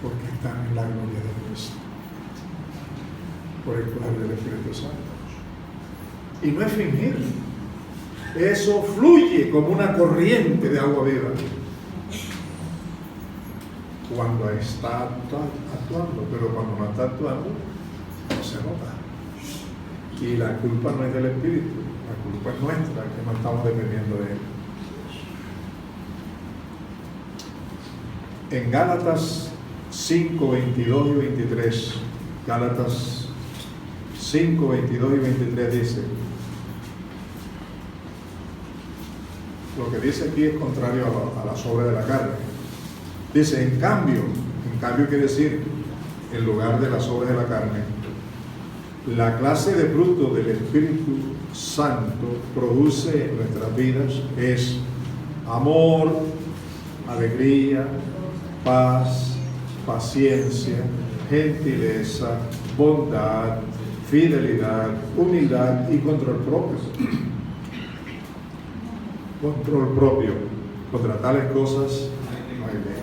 porque están en la gloria de Cristo por el poder del Espíritu Santo. Y no es fingir, eso fluye como una corriente de agua viva cuando está actuando, pero cuando no está actuando no se nota. Y la culpa no es del Espíritu, la culpa es nuestra, que no estamos dependiendo de él. En Gálatas 5, 22 y 23, Gálatas 5, 22 y 23 dice: lo que dice aquí es contrario a las obras de la carne. Dice, en cambio quiere decir, en lugar de las obras de la carne, la clase de fruto del Espíritu Santo produce en nuestras vidas es amor, alegría, paz, paciencia, gentileza, bondad, fidelidad, humildad y control propio. Control propio. Contra tales cosas no hay ley.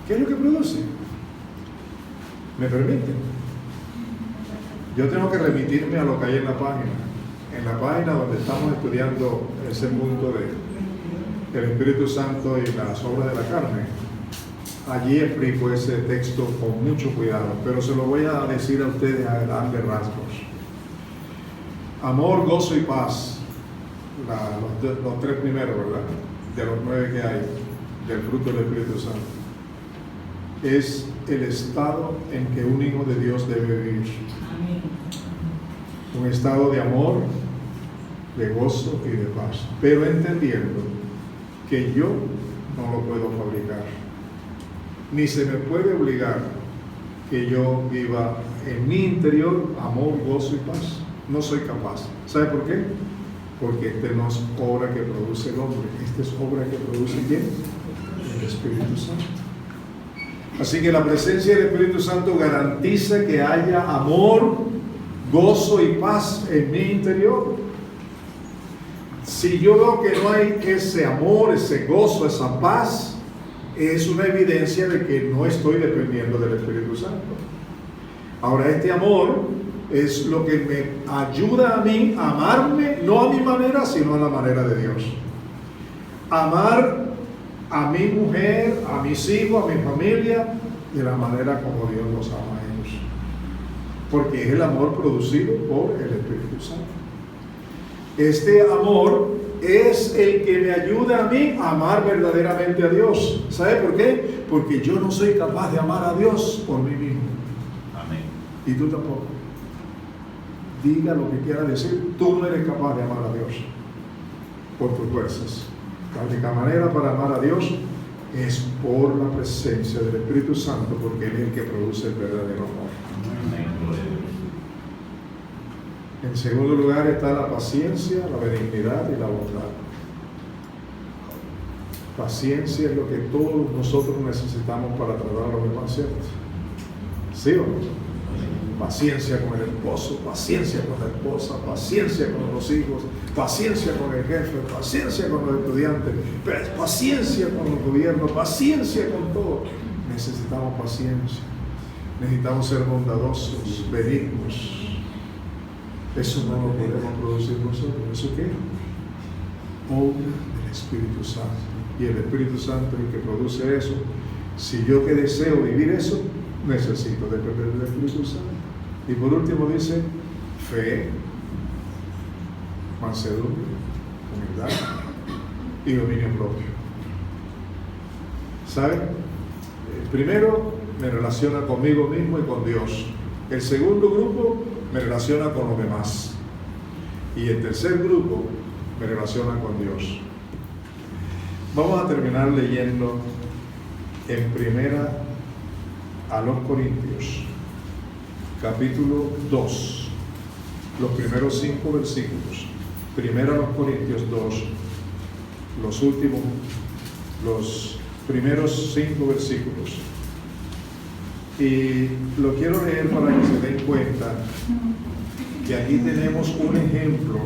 ¿Qué es lo que produce? ¿Me permiten? Yo tengo que remitirme a lo que hay en la página. En la página donde estamos estudiando ese punto del Espíritu Santo y las obras de la carne, allí explico ese texto con mucho cuidado, pero se lo voy a decir a ustedes a grandes rasgos. Amor, gozo y paz, los tres primeros, ¿verdad? De los 9 que hay, del fruto del Espíritu Santo. Es el estado en que un hijo de Dios debe vivir. Un estado de amor, de gozo y de paz, pero entendiendo que yo no lo puedo fabricar, ni se me puede obligar que yo viva en mi interior amor, gozo y paz. No soy capaz. ¿Sabe por qué? Porque esta no es obra que produce el hombre, esta es obra que produce ¿quién? El Espíritu Santo. Así que la presencia del Espíritu Santo garantiza que haya amor, gozo y paz en mi interior. Si yo veo que no hay ese amor, ese gozo, esa paz, es una evidencia de que no estoy dependiendo del Espíritu Santo. Ahora, este amor es lo que me ayuda a mí a amarme, no a mi manera, sino a la manera de Dios. Amar a mi mujer, a mis hijos, a mi familia, de la manera como Dios los ama a ellos. Porque es el amor producido por el Espíritu Santo. Este amor es el que me ayuda a mí a amar verdaderamente a Dios. ¿Sabe por qué? Porque yo no soy capaz de amar a Dios por mí mismo. Amén. Y tú tampoco. Diga lo que quiera decir, tú no eres capaz de amar a Dios por tus fuerzas. La única manera para amar a Dios es por la presencia del Espíritu Santo, porque Él es el que produce el verdadero amor. Amén. En segundo lugar está la paciencia, la benignidad y la bondad. Paciencia es lo que todos nosotros necesitamos para tratar a los demás, ¿cierto? ¿Sí o no? Paciencia con el esposo, paciencia con la esposa, paciencia con los hijos, paciencia con el jefe, paciencia con los estudiantes, paciencia con el gobierno, paciencia con todo. Necesitamos paciencia, necesitamos ser bondadosos, benignos. Eso no lo podemos producir nosotros. ¿Eso qué? Obra del Espíritu Santo. Y el Espíritu Santo es el que produce eso. Si yo que deseo vivir eso, necesito depender del Espíritu Santo. Y por último dice fe, mansedumbre, humildad y dominio propio. ¿Saben? Primero me relaciona conmigo mismo y con Dios. El segundo grupo me relaciona con los demás. Y el tercer grupo me relaciona con Dios. Vamos a terminar leyendo en primera a los Corintios, capítulo 2, los primeros 5 versículos. Primera a los Corintios 2, los primeros 5 versículos. Y lo quiero leer para que se den cuenta que aquí tenemos un ejemplo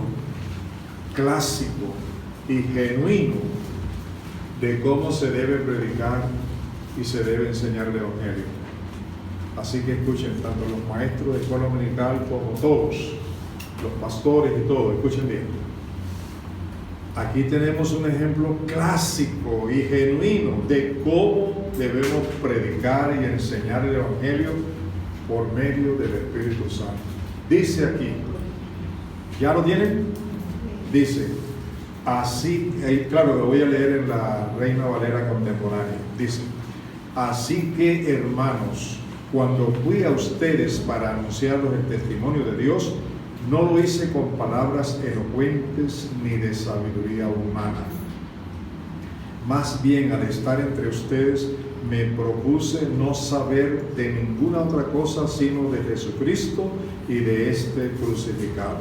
clásico y genuino de cómo se debe predicar y se debe enseñar el Evangelio. Así que escuchen, tanto los maestros de escuela dominical como todos, los pastores y todos, escuchen bien. Aquí tenemos un ejemplo clásico y genuino de cómo debemos predicar y enseñar el Evangelio por medio del Espíritu Santo. Dice aquí, ¿ya lo tienen? Dice, así, claro, lo voy a leer en la Reina Valera contemporánea. Dice, así que hermanos, cuando fui a ustedes para anunciarles el testimonio de Dios, no lo hice con palabras elocuentes ni de sabiduría humana. Más bien, al estar entre ustedes, me propuse no saber de ninguna otra cosa sino de Jesucristo y de este crucificado.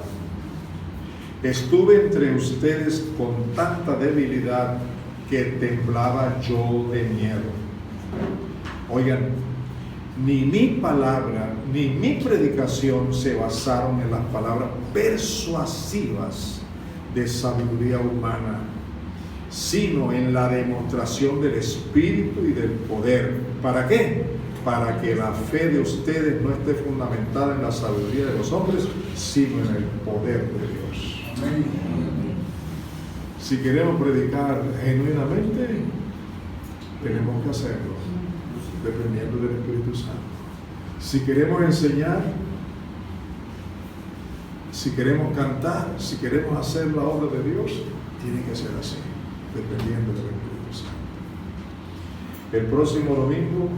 Estuve entre ustedes con tanta debilidad que temblaba yo de miedo. Oigan, ni mi palabra, ni mi predicación se basaron en las palabras persuasivas de sabiduría humana, sino en la demostración del Espíritu y del poder. ¿Para qué? Para que la fe de ustedes no esté fundamentada en la sabiduría de los hombres, sino en el poder de Dios. Amén. Si queremos predicar genuinamente, tenemos que hacerlo, dependiendo del Espíritu Santo. Si queremos enseñar, si queremos cantar, si queremos hacer la obra de Dios, tiene que ser así, dependiendo del Espíritu Santo. El próximo domingo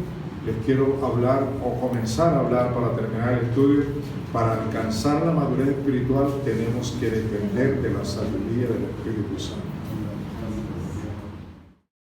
les quiero hablar o comenzar a hablar, para terminar el estudio. Para alcanzar la madurez espiritual tenemos que depender de la sabiduría del Espíritu Santo.